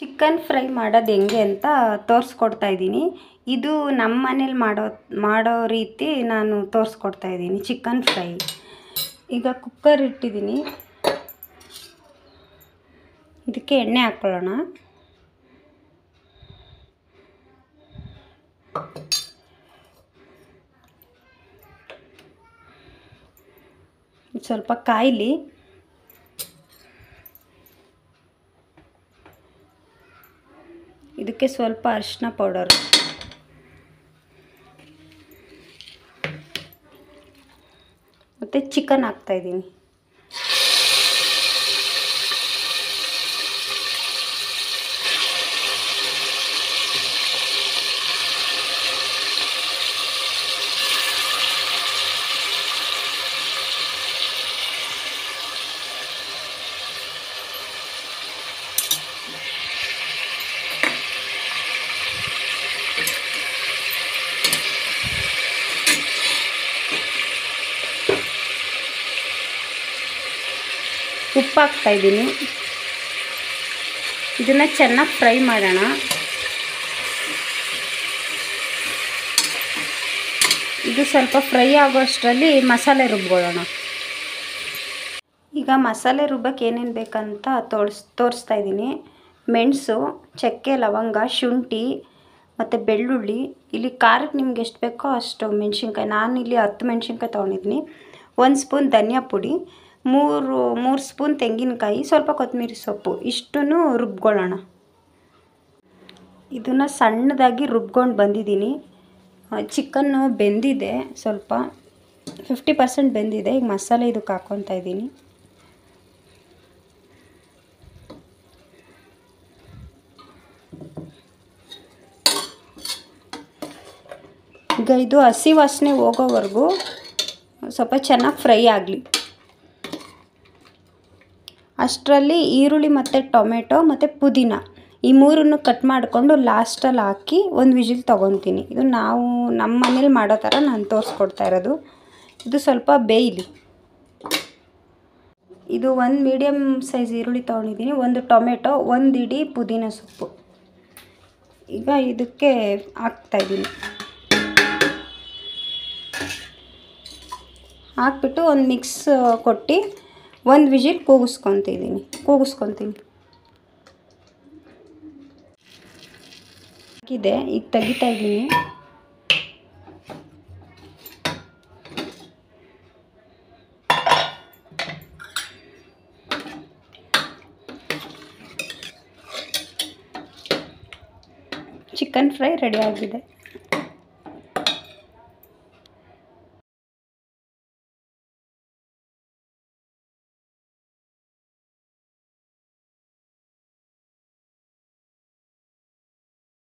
Chicken fry ಮಾಡೋದು ಹೆಂಗೆ ಅಂತ ತೋರಿಸ್ಕೊಡ್ತಾ ಇದ್ದೀನಿ. ಇದು ನಮ್ಮ ಮನೇಲಿ ಮಾಡೋ ರೀತಿ ನಾನು ತೋರಿಸ್ಕೊಡ್ತಾ ಇದ್ದೀನಿ ಚಿಕನ್ ಫ್ರೈ. ಈಗ ಕುಕ್ಕರ್ ಇಟ್ಟಿದ್ದೀನಿ, ಇದಕ್ಕೆ ಎಣ್ಣೆ ಹಾಕ್ಕೊಳ್ಳೋಣ. ಸ್ವಲ್ಪ ಕಾಯಿಲಿ. ಇದಕ್ಕೆ ಸ್ವಲ್ಪ ಅರಿಶಿನ ಪೌಡರ್, ಮತ್ತು ಚಿಕನ್ ಹಾಕ್ತಾಯಿದ್ದೀನಿ. ಉಪ್ಪು ಹಾಕ್ತಾಯಿದ್ದೀನಿ. ಇದನ್ನು ಚೆನ್ನಾಗಿ ಫ್ರೈ ಮಾಡೋಣ. ಇದು ಸ್ವಲ್ಪ ಫ್ರೈ ಆಗೋಷ್ಟರಲ್ಲಿ ಮಸಾಲೆ ರುಬ್ಕೊಳ್ಳೋಣ. ಈಗ ಮಸಾಲೆ ರುಬ್ಬಕ್ಕೆ ಏನೇನು ಬೇಕಂತ ತೋರಿಸ್ತಾ ಇದ್ದೀನಿ. ಮೆಣಸು, ಚಕ್ಕೆ, ಲವಂಗ, ಶುಂಠಿ ಮತ್ತು ಬೆಳ್ಳುಳ್ಳಿ. ಇಲ್ಲಿ ಖಾರಕ್ಕೆ ನಿಮ್ಗೆ ಎಷ್ಟು ಬೇಕೋ ಅಷ್ಟು ಮೆಣಸಿನ್ಕಾಯಿ. ನಾನಿಲ್ಲಿ 10 ಮೆಣಸಿನ್ಕಾಯಿ ತೊಗೊಂಡಿದ್ದೀನಿ. 1 ಸ್ಪೂನ್ ಧನಿಯಾ ಪುಡಿ, 3 ಸ್ಪೂನ್ ತೆಂಗಿನಕಾಯಿ, ಸ್ವಲ್ಪ ಕೊತ್ತಂಬರಿ ಸೊಪ್ಪು. ಇಷ್ಟನ್ನು ರುಬ್ಕೊಳ್ಳೋಣ. ಇದನ್ನು ಸಣ್ಣದಾಗಿ ರುಬ್ಕೊಂಡು ಬಂದಿದ್ದೀನಿ. ಚಿಕನ್ನು ಬೆಂದಿದೆ, ಸ್ವಲ್ಪ 50% ಬೆಂದಿದೆ. ಈಗ ಮಸಾಲೆ ಇದಕ್ಕೆ ಹಾಕ್ಕೊತಾ ಇದ್ದೀನಿ. ಈಗ ಇದು ಹಸಿ ವಾಸನೆ ಹೋಗೋವರೆಗೂ ಸ್ವಲ್ಪ ಚೆನ್ನಾಗಿ ಫ್ರೈ ಆಗಲಿ. ಅಷ್ಟರಲ್ಲಿ ಈರುಳ್ಳಿ ಮತ್ತು ಟೊಮೆಟೊ ಮತ್ತು ಪುದೀನ ಈ 3 ಕಟ್ ಮಾಡಿಕೊಂಡು ಲಾಸ್ಟಲ್ಲಿ ಹಾಕಿ 1 ವಿಜಿಲ್ ತೊಗೊತೀನಿ. ಇದು ನಾವು ನಮ್ಮ ಮನೇಲಿ ಮಾಡೋ ಥರ ನಾನು ತೋರಿಸ್ಕೊಡ್ತಾ ಇರೋದು. ಇದು ಸ್ವಲ್ಪ ಬೇಯಲಿ. ಇದು 1 ಮೀಡಿಯಮ್ ಸೈಜ್ ಈರುಳ್ಳಿ ತೊಗೊಂಡಿದ್ದೀನಿ, 1 ಟೊಮೆಟೊ, 1 ಇಡೀ ಪುದೀನ ಸೊಪ್ಪು. ಈಗ ಇದಕ್ಕೆ ಹಾಕ್ತಾಯಿದ್ದೀನಿ. ಹಾಕ್ಬಿಟ್ಟು ಒಂದು ಮಿಕ್ಸ್ ಕೊಟ್ಟು 1 ವಿಜಿಲ್ ಕೂಗಿಸ್ಕೊತೀನಿ. ಇದೆ, ಈಗ ತೆಗಿತಾ ಇದ್ದೀನಿ. ಚಿಕನ್ ಫ್ರೈ ರೆಡಿ ಆಗಿದೆ.